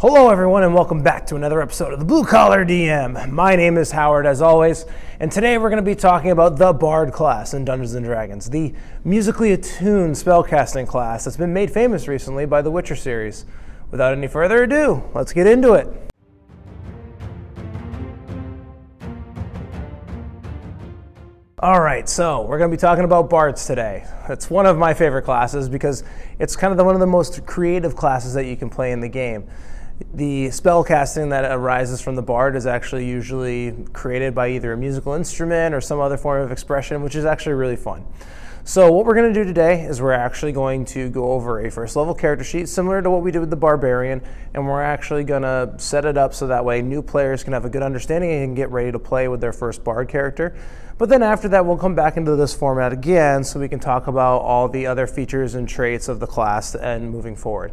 Hello everyone and welcome back to another episode of the Blue Collar DM. My name is Howard as always, and today we're going to be talking about the Bard class in Dungeons & Dragons, the musically attuned spellcasting class that's been made famous recently by the Witcher series. Without any further ado, let's get into it. Alright, so we're going to be talking about Bards today. It's one of my favorite classes because it's kind of one of the most creative classes that you can play in the game. The spellcasting that arises from the Bard is actually usually created by either a musical instrument or some other form of expression, which is actually really fun. So what we're going to do today is we're actually going to go over a first level character sheet similar to what we did with the Barbarian, and we're actually going to set it up so that way new players can have a good understanding and can get ready to play with their first Bard character. But then after that we'll come back into this format again so we can talk about all the other features and traits of the class and moving forward.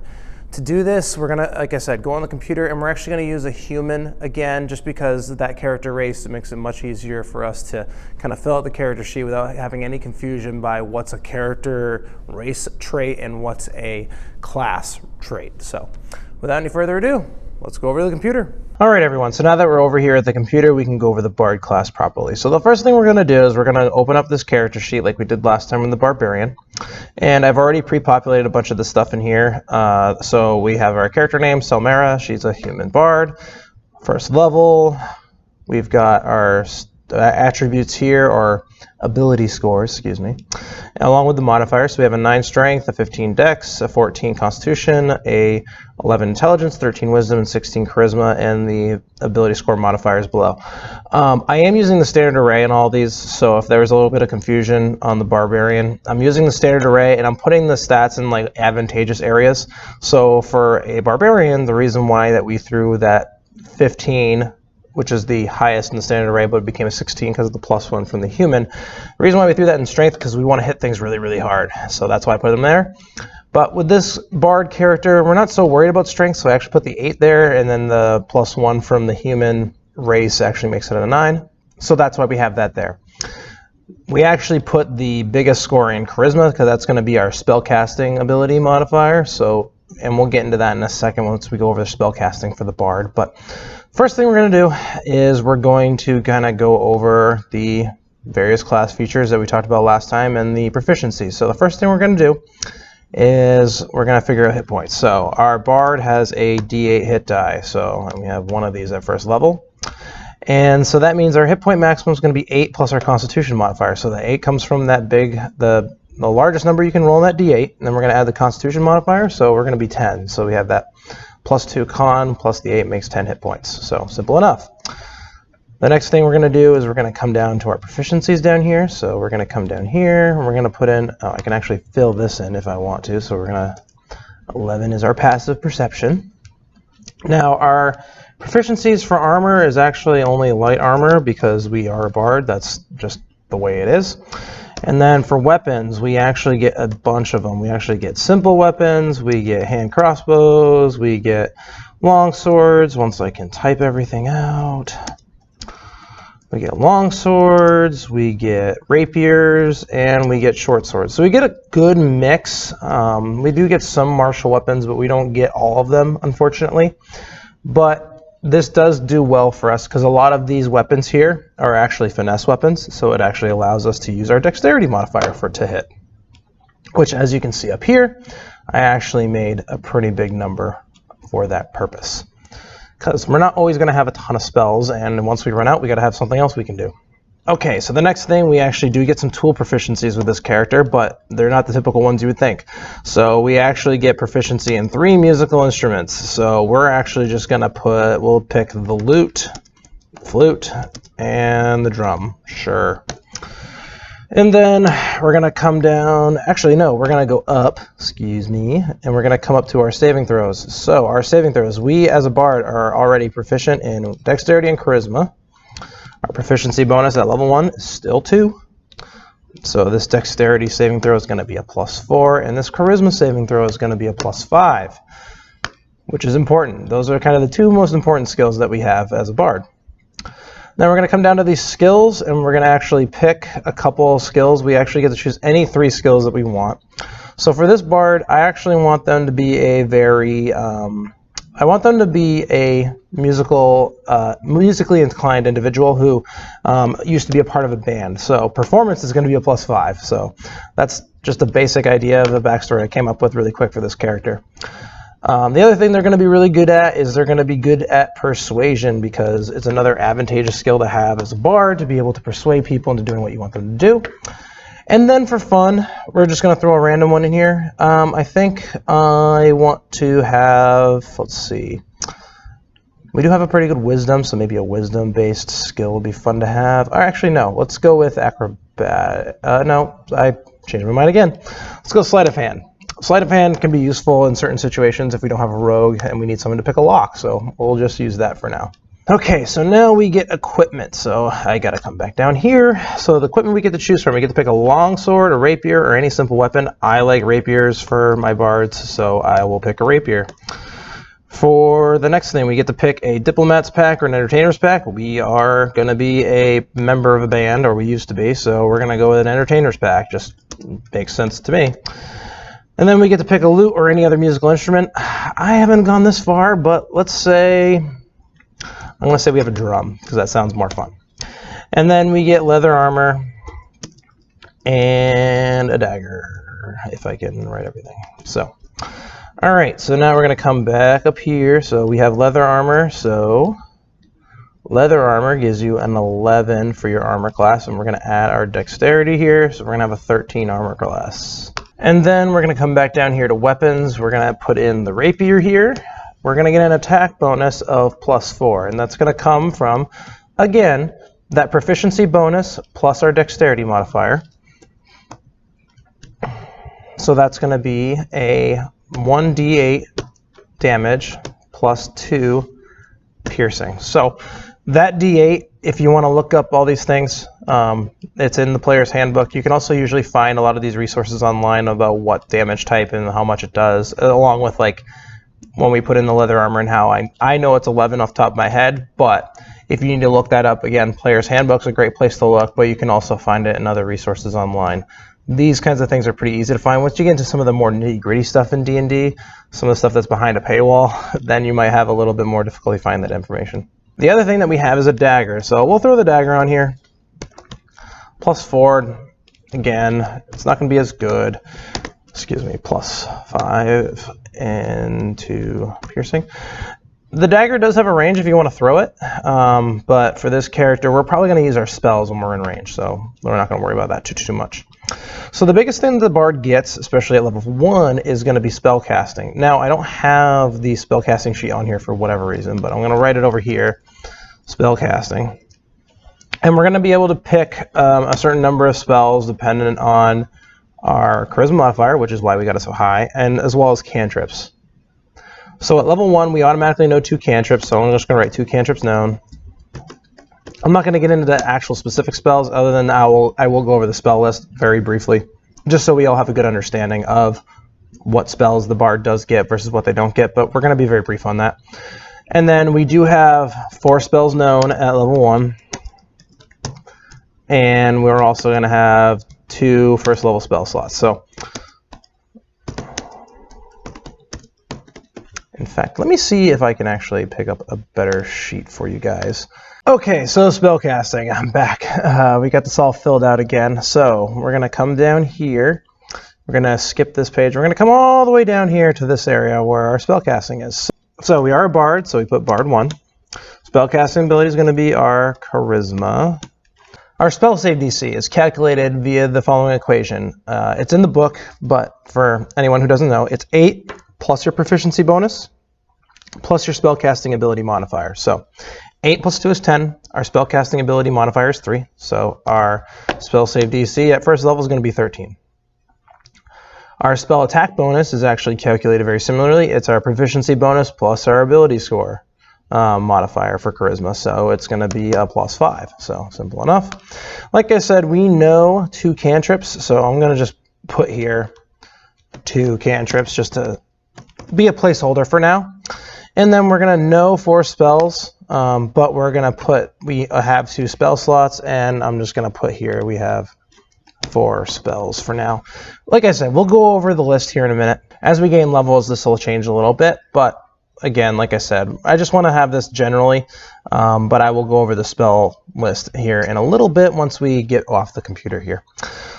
To do this, we're going to, like I said, go on the computer, and we're actually going to use a human again, just because that character race makes it much easier for us to kind of fill out the character sheet without having any confusion by what's a character race trait and what's a class trait. So without any further ado, let's go over to the computer. All right, everyone. So now that we're over here at the computer, we can go over the Bard class properly. So the first thing we're going to do is we're going to open up this character sheet like we did last time in the Barbarian. And I've already pre-populated a bunch of the stuff in here. So we have our character name, Selmera. She's a human Bard. First level. We've got our attributes here, or ability scores, excuse me, along with the modifiers. So we have a 9 strength, a 15 dex, a 14 constitution, a 11 intelligence, 13 wisdom, and 16 charisma, and the ability score modifiers below. I am using the standard array in all these, so if there was a little bit of confusion on the Barbarian, I'm using the standard array and I'm putting the stats in like advantageous areas. So for a Barbarian, the reason why that we threw that 15, which is the highest in the standard array, but it became a 16 because of the +1 from the human. The reason why we threw that in strength, because we want to hit things really, really hard. So that's why I put them there. But with this Bard character, we're not so worried about strength, so I actually put the 8 there, and then the +1 from the human race actually makes it a 9. So that's why we have that there. We actually put the biggest score in charisma, because that's going to be our spellcasting ability modifier. So, and we'll get into that in a second once we go over the spellcasting for the Bard. But first thing we're going to do is we're going to kind of go over the various class features that we talked about last time and the proficiency. So the first thing we're going to do is we're going to figure out hit points. So our Bard has a D8 hit die. So we have one of these at first level. And so that means our hit point maximum is going to be 8 plus our constitution modifier. So the 8 comes from that the largest number you can roll in that D8. And then we're going to add the constitution modifier. So we're going to be 10. So we have that +2 con plus the 8 makes 10 hit points. So simple enough. The next thing we're going to do is we're going to come down to our proficiencies down here. So we're going to come down here and we're going to put in, I can actually fill this in if I want to. So we're going to, 11 is our passive perception. Now our proficiencies for armor is actually only light armor because we are a Bard. That's just the way it is. And then for weapons, we actually get a bunch of them. We actually get simple weapons, we get hand crossbows, we get long swords, once I can type everything out. We get long swords, we get rapiers, and we get short swords. So we get a good mix. We do get some martial weapons, but we don't get all of them, unfortunately. But this does do well for us because a lot of these weapons here are actually finesse weapons, so it actually allows us to use our dexterity modifier to hit, which, as you can see up here, I actually made a pretty big number for that purpose. Because we're not always going to have a ton of spells, and once we run out, we got to have something else we can do. Okay, so the next thing, we actually do get some tool proficiencies with this character, but they're not the typical ones you would think. So we actually get proficiency in 3 musical instruments. So we're actually just going to we'll pick the lute, flute, and the drum. Sure. And then we're going to come down, actually no, we're going to go up, excuse me, and we're going to come up to our saving throws. So our saving throws, we as a Bard are already proficient in dexterity and charisma. Our proficiency bonus at level 1 is still 2. So this dexterity saving throw is going to be a +4, and this charisma saving throw is going to be a +5, which is important. Those are kind of the 2 most important skills that we have as a Bard. Then we're going to come down to these skills, and we're going to actually pick a couple of skills. We actually get to choose any 3 skills that we want. So for this Bard, I actually want them to be a very I want them to be a musically inclined individual who used to be a part of a band. So performance is going to be a +5. So that's just a basic idea of the backstory I came up with really quick for this character. The other thing they're going to be really good at is they're going to be good at persuasion, because it's another advantageous skill to have as a bard, to be able to persuade people into doing what you want them to do. And then for fun, we're just going to throw a random one in here. I think I want to have, let's see, we do have a pretty good wisdom, so maybe a wisdom-based skill would be fun to have. Or actually, no, let's go with acrobat. No, I changed my mind again. Let's go sleight of hand. Sleight of hand can be useful in certain situations if we don't have a rogue and we need someone to pick a lock, so we'll just use that for now. Okay, so now we get equipment, so I gotta come back down here. So the equipment we get to choose from, we get to pick a longsword, a rapier, or any simple weapon. I like rapiers for my bards, so I will pick a rapier. For the next thing, we get to pick a diplomat's pack or an entertainer's pack. We are gonna be a member of a band, or we used to be, so we're gonna go with an entertainer's pack. Just makes sense to me. And then we get to pick a lute or any other musical instrument. I haven't gone this far, but let's say, I'm going to say we have a drum, because that sounds more fun. And then we get leather armor and a dagger, if I can write everything. So, all right, so now we're going to come back up here. So we have leather armor. So leather armor gives you an 11 for your armor class, and we're going to add our dexterity here. So we're going to have a 13 armor class. And then we're going to come back down here to weapons. We're going to put in the rapier here. We're going to get an attack bonus of +4, and that's going to come from, again, that proficiency bonus plus our dexterity modifier. So that's going to be a 1d8 damage +2 piercing. So that d8, if you want to look up all these things, it's in the player's handbook. You can also usually find a lot of these resources online about what damage type and how much it does, along with like when we put in the leather armor and how I know it's 11 off the top of my head, but if you need to look that up, again, player's handbook's a great place to look, but you can also find it in other resources online. These kinds of things are pretty easy to find. Once you get into some of the more nitty-gritty stuff in D&D, some of the stuff that's behind a paywall, then you might have a little bit more difficulty finding that information. The other thing that we have is a dagger, so we'll throw the dagger on here. +4, again, it's not going to be as good. Excuse me, +5 and 2 piercing. The dagger does have a range if you want to throw it, but for this character, we're probably going to use our spells when we're in range, so we're not going to worry about that too much. So the biggest thing the bard gets, especially at level 1, is going to be spellcasting. Now, I don't have the spellcasting sheet on here for whatever reason, but I'm going to write it over here, spellcasting. And we're going to be able to pick a certain number of spells dependent on our charisma modifier, which is why we got it so high, and as well as cantrips. So at level 1, we automatically know 2 cantrips, so I'm just going to write 2 cantrips known. I'm not going to get into the actual specific spells, other than I will go over the spell list very briefly, just so we all have a good understanding of what spells the bard does get versus what they don't get, but we're going to be very brief on that. And then we do have 4 spells known at level 1, and we're also going to have 2 first level spell slots. So, in fact, let me see if I can actually pick up a better sheet for you guys. Okay, so spellcasting, I'm back. We got this all filled out again. So we're going to come down here. We're going to skip this page. We're going to come all the way down here to this area where our spellcasting is. So we are a bard, so we put bard 1. Spellcasting ability is going to be our charisma. Our spell save DC is calculated via the following equation. It's in the book, but for anyone who doesn't know, it's 8 plus your proficiency bonus plus your spellcasting ability modifier. So 8 plus 2 is 10. Our spellcasting ability modifier is 3. So our spell save DC at first level is going to be 13. Our spell attack bonus is actually calculated very similarly. It's our proficiency bonus plus our ability score modifier for charisma. So it's going to be a +5. So simple enough. Like I said, we know 2 cantrips. So I'm going to just put here 2 cantrips just to be a placeholder for now. And then we're going to know 4 spells, but we're going to put, we have 2 spell slots, and I'm just going to put here we have 4 spells for now. Like I said, we'll go over the list here in a minute. As we gain levels, this will change a little bit, but again, like I said, I just want to have this generally, but I will go over the spell list here in a little bit once we get off the computer here.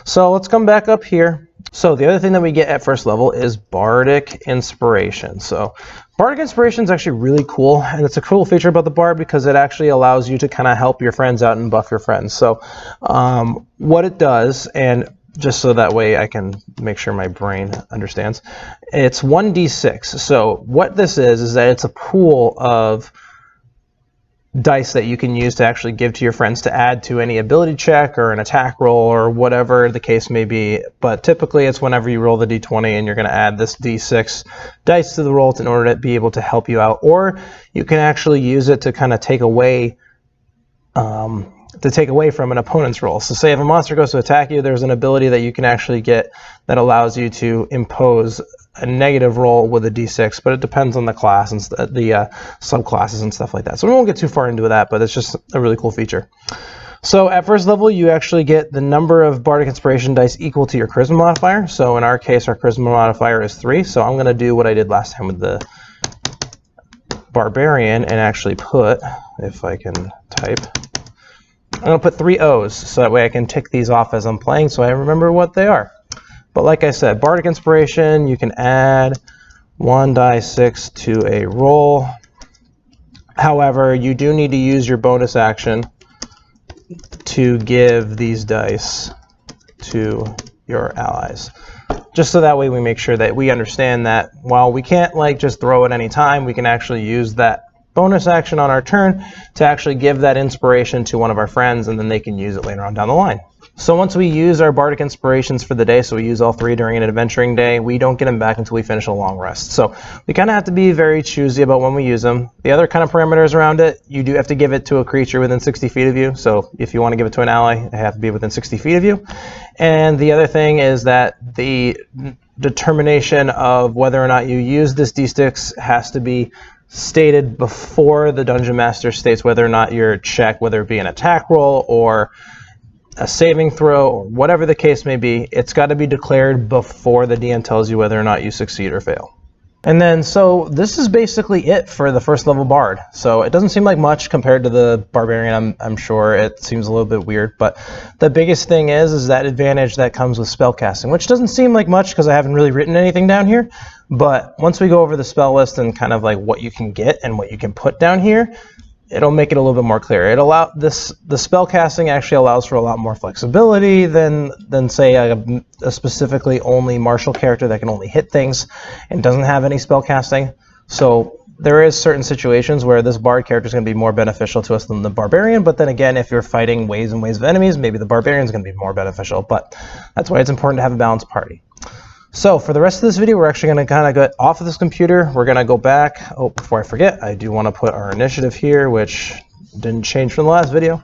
So let's come back up here. So the other thing that we get at first level is Bardic Inspiration. So Bardic Inspiration is actually really cool, and it's a cool feature about the Bard because it actually allows you to kind of help your friends out and buff your friends. So what it does, and just so that way I can make sure my brain understands, it's 1d6. So what this is that it's a pool of dice that you can use to actually give to your friends to add to any ability check or an attack roll or whatever the case may be. But typically it's whenever you roll the d20 and you're going to add this d6 dice to the roll in order to be able to help you out. Or you can actually use it to kind of take away from an opponent's roll. So say if a monster goes to attack you, there's an ability that you can actually get that allows you to impose a negative roll with a d6, but it depends on the class and the subclasses and stuff like that. So we won't get too far into that, but it's just a really cool feature. So at first level, you actually get the number of Bardic Inspiration dice equal to your Charisma modifier. So in our case, our Charisma modifier is 3. So I'm going to do what I did last time with the Barbarian and actually put, if I can type, I'm going to put 3 O's so that way I can tick these off as I'm playing so I remember what they are. But like I said, Bardic Inspiration, you can add 1d6 to a roll. However, you do need to use your bonus action to give these dice to your allies. Just so that way we make sure that we understand that while we can't like just throw it any time, we can actually use that bonus action on our turn to actually give that inspiration to one of our friends, and then they can use it later on down the line. So once we use our Bardic Inspirations for the day, so we use all 3 during an adventuring day, we don't get them back until we finish a long rest. So we kind of have to be very choosy about when we use them. The other kind of parameters around it, you do have to give it to a creature within 60 feet of you. So if you want to give it to an ally, they have to be within 60 feet of you. And the other thing is that the determination of whether or not you use this D6 has to be stated before the Dungeon Master states whether or not your check, whether it be an attack roll or a saving throw or whatever the case may be, it's got to be declared before the DM tells you whether or not you succeed or fail. And then, so this is basically it for the first level Bard. So it doesn't seem like much compared to the Barbarian. I'm sure it seems a little bit weird, but the biggest thing is that advantage that comes with spellcasting, which doesn't seem like much because I haven't really written anything down here. But once we go over the spell list and kind of like what you can get and what you can put down here, it'll make it a little bit more clear. The spellcasting actually allows for a lot more flexibility than say a specifically only martial character that can only hit things and doesn't have any spellcasting. So there is certain situations where this Bard character is going to be more beneficial to us than the Barbarian, but then again, if you're fighting waves and waves of enemies, maybe the Barbarian is going to be more beneficial, but that's why it's important to have a balanced party. So for the rest of this video, we're actually going to kind of get off of this computer. We're going to go back. Oh, before I forget, I do want to put our initiative here, which didn't change from the last video.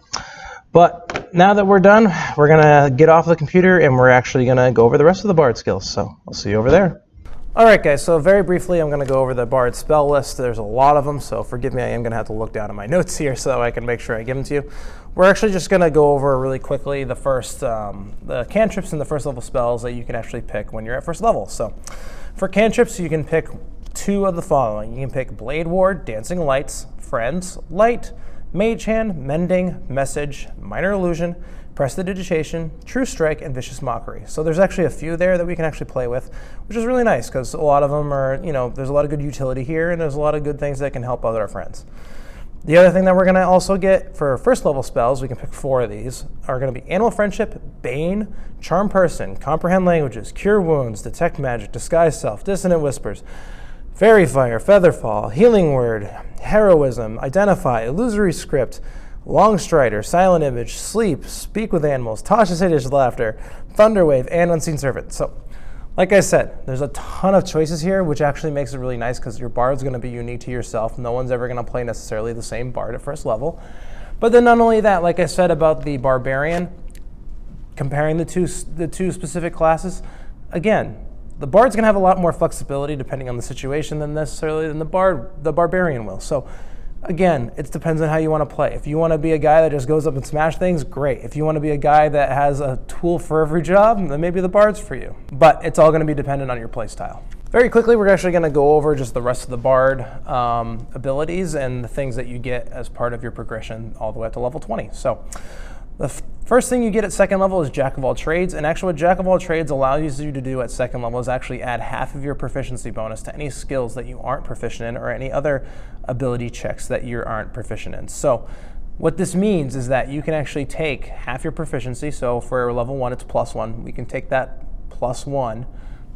But now that we're done, we're going to get off the computer and we're actually going to go over the rest of the Bard skills. So I'll see you over there. All right, guys, so very briefly, I'm going to go over the Bard spell list. There's a lot of them, so forgive me, I am going to have to look down at my notes here so I can make sure I give them to you. We're actually just going to go over really quickly the first, the cantrips and the first level spells that you can actually pick when you're at first level. So for cantrips, you can pick 2 of the following. You can pick Blade Ward, Dancing Lights, Friends, Light, Mage Hand, Mending, Message, Minor Illusion, Prestidigitation, True Strike, and Vicious Mockery. So there's actually a few there that we can actually play with, which is really nice because a lot of them are, there's a lot of good utility here and there's a lot of good things that can help out our friends. The other thing that we're going to also get for first level spells, we can pick 4 of these, are going to be Animal Friendship, Bane, Charm Person, Comprehend Languages, Cure Wounds, Detect Magic, Disguise Self, Dissonant Whispers, Fairy Fire, Featherfall, Healing Word, Heroism, Identify, Illusory Script, Longstrider, Silent Image, Sleep, Speak with Animals, Tasha's Hideous Laughter, Thunderwave, and Unseen Servant. So, like I said, there's a ton of choices here, which actually makes it really nice because your Bard's going to be unique to yourself. No one's ever going to play necessarily the same Bard at first level. But then not only that, like I said about the Barbarian, comparing the two specific classes, again, the Bard's going to have a lot more flexibility depending on the situation than the Barbarian will. So, again, it depends on how you want to play. If you want to be a guy that just goes up and smash things, great. If you want to be a guy that has a tool for every job, then maybe the Bard's for you. But it's all going to be dependent on your play style. Very quickly, we're actually going to go over just the rest of the Bard abilities and the things that you get as part of your progression all the way up to level 20. So the first thing you get at second level is Jack of all trades, and actually what Jack of all trades allows you to do at second level is actually add half of your proficiency bonus to any skills that you aren't proficient in or any other ability checks that you aren't proficient in. So what this means is that you can actually take half your proficiency, so for level 1 it's +1, we can take that +1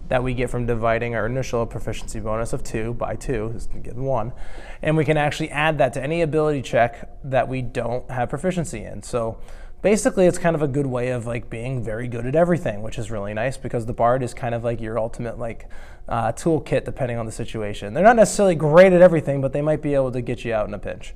that we get from dividing our initial proficiency bonus of 2 by 2, is given 1, and we can actually add that to any ability check that we don't have proficiency in. So basically it's kind of a good way of like being very good at everything, which is really nice because the Bard is kind of like your ultimate like toolkit depending on the situation. They're not necessarily great at everything, but they might be able to get you out in a pinch.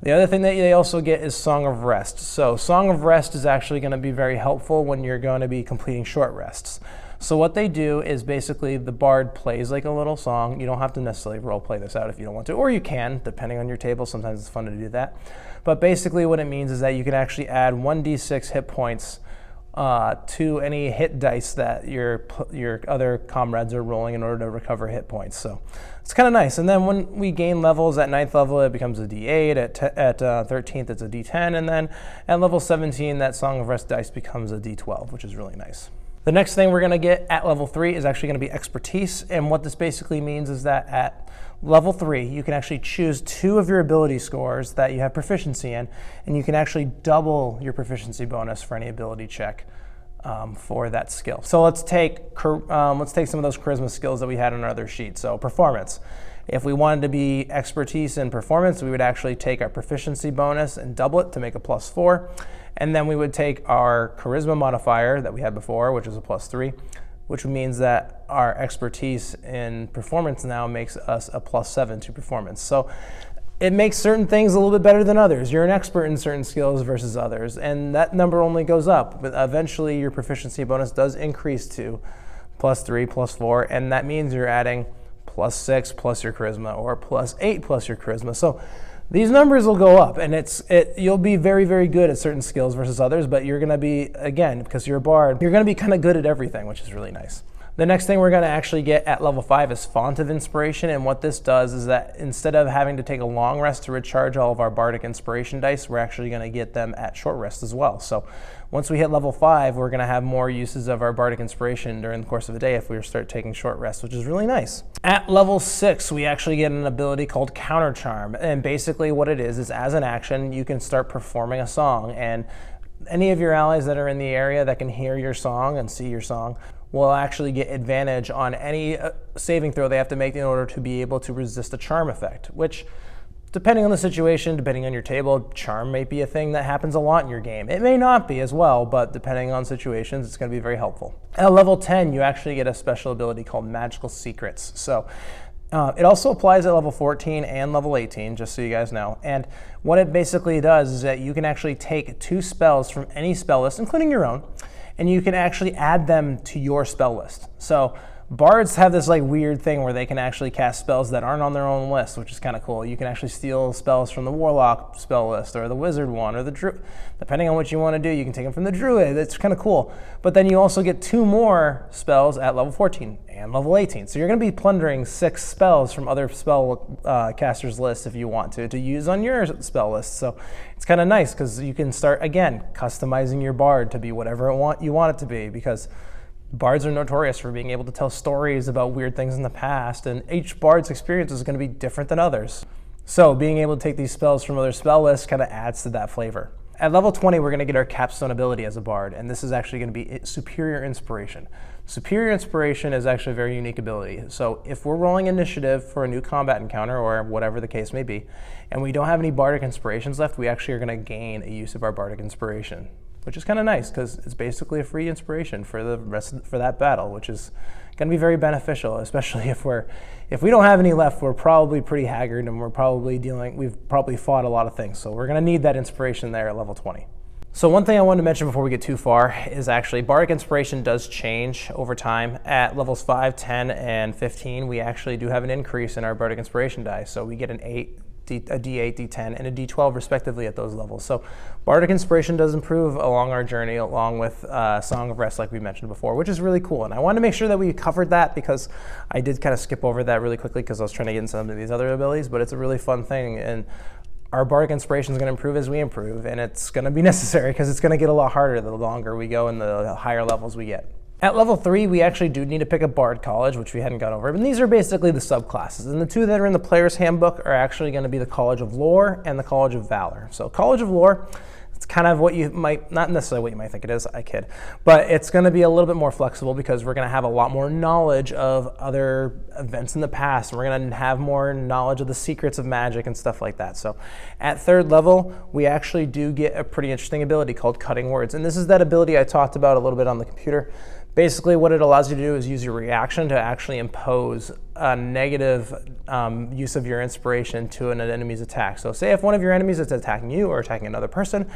The other thing that they also get is Song of Rest. So Song of Rest is actually going to be very helpful when you're going to be completing short rests. So what they do is basically the Bard plays like a little song. You don't have to necessarily role play this out if you don't want to, or you can, depending on your table. Sometimes it's fun to do that. But basically what it means is that you can actually add 1d6 hit points to any hit dice that your other comrades are rolling in order to recover hit points. So it's kind of nice. And then when we gain levels at 9th level, it becomes a d8. At 13th, it's a d10. And then at level 17, that Song of Rest dice becomes a d12, which is really nice. The next thing we're going to get at level 3 is actually going to be expertise, and what this basically means is that at level 3 you can actually choose 2 of your ability scores that you have proficiency in, and you can actually double your proficiency bonus for any ability check for that skill. So let's take some of those charisma skills that we had on our other sheet. So performance. If we wanted to be expertise in performance, we would actually take our proficiency bonus and double it to make a +4. And then we would take our charisma modifier that we had before, which is a +3, which means that our expertise in performance now makes us a +7 to performance. So it makes certain things a little bit better than others. You're an expert in certain skills versus others, and that number only goes up. But eventually your proficiency bonus does increase to +3, +4, and that means you're adding +6 plus your charisma or +8 plus your charisma. So these numbers will go up, and you'll be very, very good at certain skills versus others, but you're going to be, again, because you're a Bard, you're going to be kind of good at everything, which is really nice. The next thing we're going to actually get at level 5 is Font of Inspiration, and what this does is that instead of having to take a long rest to recharge all of our Bardic Inspiration dice, we're actually going to get them at short rest as well. So once we hit level 5, we're going to have more uses of our Bardic Inspiration during the course of a day if we start taking short rests, which is really nice. At level 6, we actually get an ability called Counter Charm, and basically what it is as an action, you can start performing a song, and any of your allies that are in the area that can hear your song and see your song will actually get advantage on any saving throw they have to make in order to be able to resist a charm effect, which, depending on the situation, depending on your table, charm may be a thing that happens a lot in your game. It may not be as well, but depending on situations, it's going to be very helpful. At level 10, you actually get a special ability called Magical Secrets. So it also applies at level 14 and level 18, just so you guys know. And what it basically does is that you can actually take 2 spells from any spell list, including your own, and you can actually add them to your spell list. So Bards have this like weird thing where they can actually cast spells that aren't on their own list, which is kind of cool. You can actually steal spells from the Warlock spell list or the Wizard one or the Druid. Depending on what you want to do, you can take them from the Druid. That's kind of cool. But then you also get 2 more spells at level 14 and level 18. So you're going to be plundering 6 spells from other spell casters' lists if you want to use on your spell list. So it's kind of nice because you can start, again, customizing your Bard to be whatever you want it to be, because Bards are notorious for being able to tell stories about weird things in the past, and each Bard's experience is going to be different than others. So being able to take these spells from other spell lists kind of adds to that flavor. At level 20, we're going to get our capstone ability as a Bard, and this is actually going to be Superior Inspiration. Superior Inspiration is actually a very unique ability. So if we're rolling initiative for a new combat encounter, or whatever the case may be, and we don't have any Bardic Inspirations left, we actually are going to gain a use of our Bardic Inspiration, which is kind of nice because it's basically a free inspiration for the rest for that battle, which is going to be very beneficial, especially if we don't have any left. We're probably pretty haggard, and we've probably fought a lot of things, so we're going to need that inspiration there at level 20. So one thing I wanted to mention before we get too far is actually Bardic Inspiration does change over time. At levels 5, 10, and 15, we actually do have an increase in our Bardic Inspiration die. So we get an 8 a D8, D10, and a D12 respectively at those levels. So Bardic Inspiration does improve along our journey, along with Song of Rest, like we mentioned before, which is really cool. And I wanted to make sure that we covered that because I did kind of skip over that really quickly because I was trying to get into some of these other abilities, but it's a really fun thing. And our Bardic Inspiration is going to improve as we improve, and it's going to be necessary because it's going to get a lot harder the longer we go and the higher levels we get. At level 3, we actually do need to pick a Bard College, which we hadn't gone over. And these are basically the subclasses. And the two that are in the Player's Handbook are actually going to be the College of Lore and the College of Valor. So College of Lore, it's kind of what you might, not necessarily what you might think it is, I kid, but it's going to be a little bit more flexible because we're going to have a lot more knowledge of other events in the past. We're going to have more knowledge of the secrets of magic and stuff like that. So at 3rd level, we actually do get a pretty interesting ability called Cutting Words. And this is that ability I talked about a little bit on the computer. Basically, what it allows you to do is use your reaction to actually impose a negative use of your inspiration to an enemy's attack. So say if one of your enemies is attacking you or attacking another person,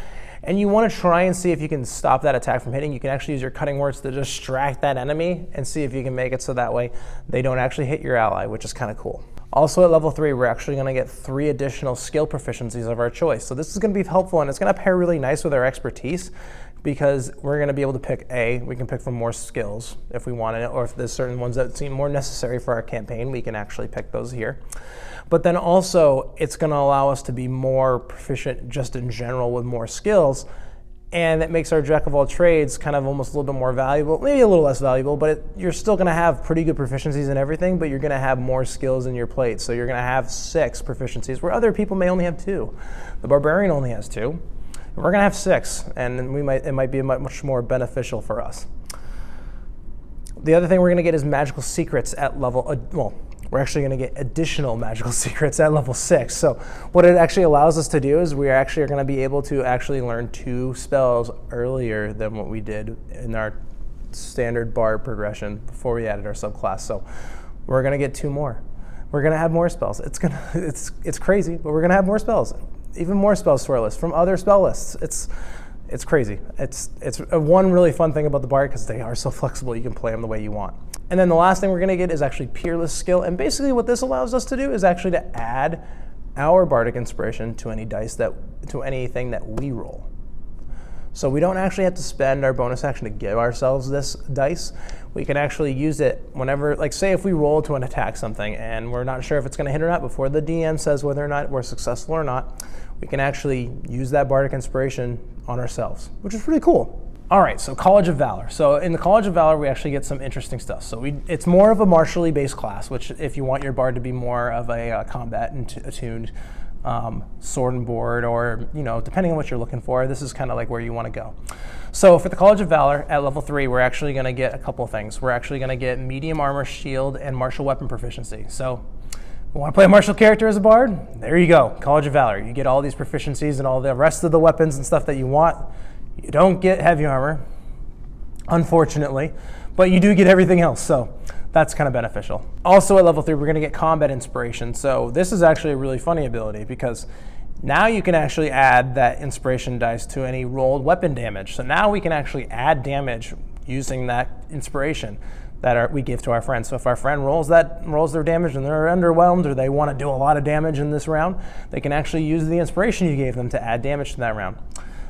and you want to try and see if you can stop that attack from hitting, you can actually use your Cutting Words to distract that enemy and see if you can make it so that way they don't actually hit your ally, which is kind of cool. Also at level 3, we're actually going to get 3 additional skill proficiencies of our choice. So this is going to be helpful, and it's going to pair really nice with our expertise, because we're going to be able to pick we can pick from more skills if we wanted it, or if there's certain ones that seem more necessary for our campaign, we can actually pick those here. But then also, it's going to allow us to be more proficient just in general with more skills, and it makes our Jack of all trades kind of almost a little bit more valuable, maybe a little less valuable, but you're still going to have pretty good proficiencies in everything, but you're going to have more skills in your plate. So you're going to have 6 proficiencies, where other people may only have 2. The Barbarian only has 2. We're going to have 6, and it might be much more beneficial for us. The other thing we're going to get is magical secrets at level, we're actually going to get additional magical secrets at level 6. So what it actually allows us to do is we actually are going to be able to actually learn 2 spells earlier than what we did in our standard Bard progression before we added our subclass. So we're going to get 2 more. We're going to have more spells. It's crazy, but we're going to have more spells. Even more spells to our list from other spell lists. It's crazy. It's one really fun thing about the Bard because they are so flexible. You can play them the way you want. And then the last thing we're going to get is actually Peerless skill. And basically what this allows us to do is actually to add our Bardic Inspiration to any dice to anything that we roll. So we don't actually have to spend our bonus action to give ourselves this dice. We can actually use it whenever, like say if we roll to an attack something and we're not sure if it's going to hit or not before the DM says whether or not we're successful or not, we can actually use that Bardic Inspiration on ourselves, which is pretty cool. All right, so College of Valor. So in the College of Valor, we actually get some interesting stuff. So it's more of a martially based class, which if you want your Bard to be more of a combat attuned sword and board, or depending on what you're looking for, this is kind of like where you want to go. So for the College of Valor at level 3, we're actually going to get a couple of things. We're actually going to get medium armor, shield, and martial weapon proficiency. So you want to play a martial character as a Bard? There you go, College of Valor. You get all these proficiencies and all the rest of the weapons and stuff that you want. You don't get heavy armor, unfortunately, but you do get everything else. So that's kind of beneficial. Also at level 3, we're going to get combat inspiration. So this is actually a really funny ability because now you can actually add that inspiration dice to any rolled weapon damage. So now we can actually add damage using that inspiration that we give to our friends. So if our friend rolls their damage and they're underwhelmed or they want to do a lot of damage in this round, they can actually use the inspiration you gave them to add damage to that round.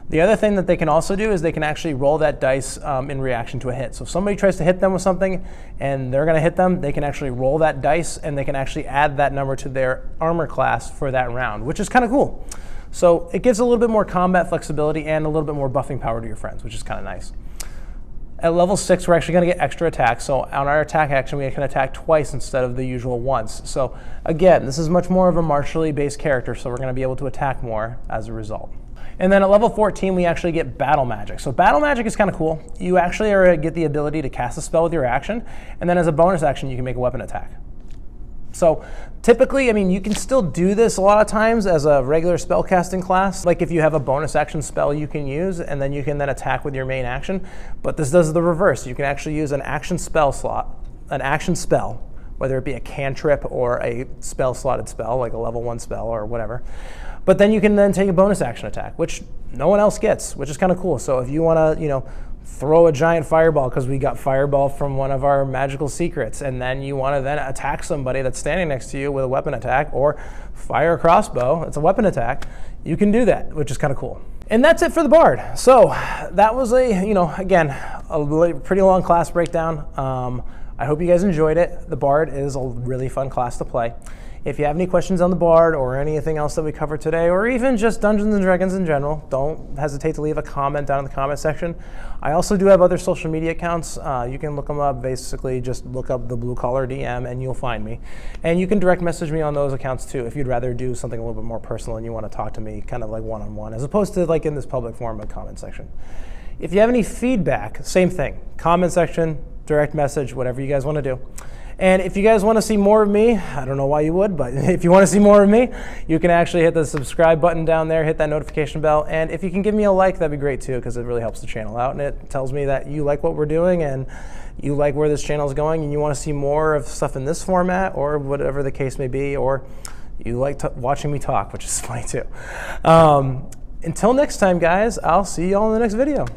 The other thing that they can also do is they can actually roll that dice in reaction to a hit. So if somebody tries to hit them with something and they're going to hit them, they can actually roll that dice and they can actually add that number to their armor class for that round, which is kind of cool. So it gives a little bit more combat flexibility and a little bit more buffing power to your friends, which is kind of nice. At level 6, we're actually going to get extra attacks. So on our attack action, we can attack twice instead of the usual once. So again, this is much more of a martially based character, so we're going to be able to attack more as a result. And then at level 14, we actually get Battle Magic. So Battle Magic is kind of cool. You actually get the ability to cast a spell with your action, and then as a bonus action, you can make a weapon attack. So typically, you can still do this a lot of times as a regular spellcasting class. Like if you have a bonus action spell you can use, and then you can then attack with your main action. But this does the reverse. You can actually use an action spell, whether it be a cantrip or a spell slotted spell, like a level 1 spell or whatever. But then you can then take a bonus action attack, which no one else gets, which is kind of cool. So if you want to, throw a giant fireball because we got fireball from one of our magical secrets, and then you want to then attack somebody that's standing next to you with a weapon attack, or fire a crossbow, it's a weapon attack, you can do that, which is kind of cool. And that's it for the Bard. So that was again, a pretty long class breakdown. I hope you guys enjoyed it. The Bard is a really fun class to play. If you have any questions on the Bard or anything else that we covered today, or even just Dungeons & Dragons in general, don't hesitate to leave a comment down in the comment section. I also do have other social media accounts. You can look them up. Basically, just look up the Blue Collar DM and you'll find me. And you can direct message me on those accounts too if you'd rather do something a little bit more personal and you want to talk to me kind of like one-on-one, as opposed to like in this public forum, a comment section. If you have any feedback, same thing. Comment section, direct message, whatever you guys want to do. And if you guys want to see more of me, I don't know why you would, but if you want to see more of me, you can actually hit the subscribe button down there, hit that notification bell, and if you can give me a like, that'd be great too, because it really helps the channel out, and it tells me that you like what we're doing and you like where this channel is going, and you want to see more of stuff in this format, or whatever the case may be, or you like watching me talk, which is funny too. Until next time, guys, I'll see you all in the next video.